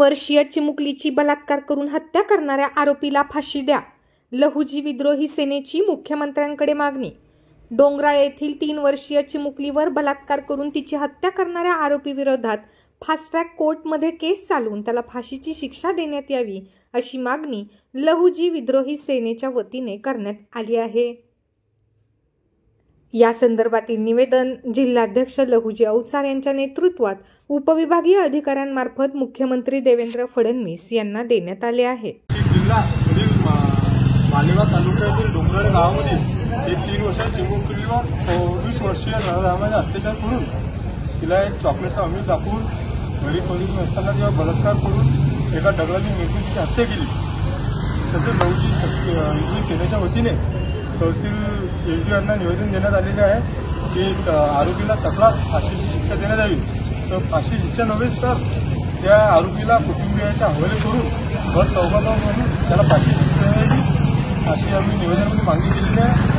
वर्षीय चिमुकलीची बलात्कार करून हत्या करणाऱ्या आरोपीला फाशी द्या. लहुजी विद्रोही सेनेची मुख्यमंत्र्यांकडे मागणी. डोंगराळ येथील 3 वर्षीय चिमुकलीवर बलात्कार करून तिची हत्या करणाऱ्या आरोपी विरोधात फास्ट ट्रॅक कोर्टमध्ये केस चालवून त्याला फाशीची शिक्षा देण्यात यावी अशी मागणी लहुजी विद्रोही सेनेच्या वतीने करण्यात आली आहे. या संदर्भातील निवेदन जिल्हाध्यक्ष लहुजी अवचार यांच्या नेतृत्वात उपविभागीय अधिकाऱ्यांमार्फत मुख्यमंत्री देवेंद्र फडणवीस यांना देण्यात आले आहे. जिल्ह्यातील मालेगाव तालुक्यातील डोंगराळ गावामध्ये एक 3 वर्षाच्या चिमुकलीवर 20 वर्षीय नराधमाने अत्याचार करून तिला एक चॉकलेटचा अमीर दाखवून घरी खोलीत असताना जेव्हा बलात्कार करून एका दगडाने मेटून तिची हत्या केली. तसेच लहुजी विद्रोही सेनेच्या वतीने तहसील एलजी यांना निवेदन देण्यात आलेले आहे की आरोपीला तत्काळ फाशीची शिक्षा देण्यात यावी. तर फाशी शिक्षा नव्हेच तर त्या आरोपीला कुटुंबियाच्या हवाले करून भर चौकात म्हणून त्याला फाशी शिक्षा देण्यात यावी अशी आम्ही निवेदनामध्ये मागणी केलेली आहे.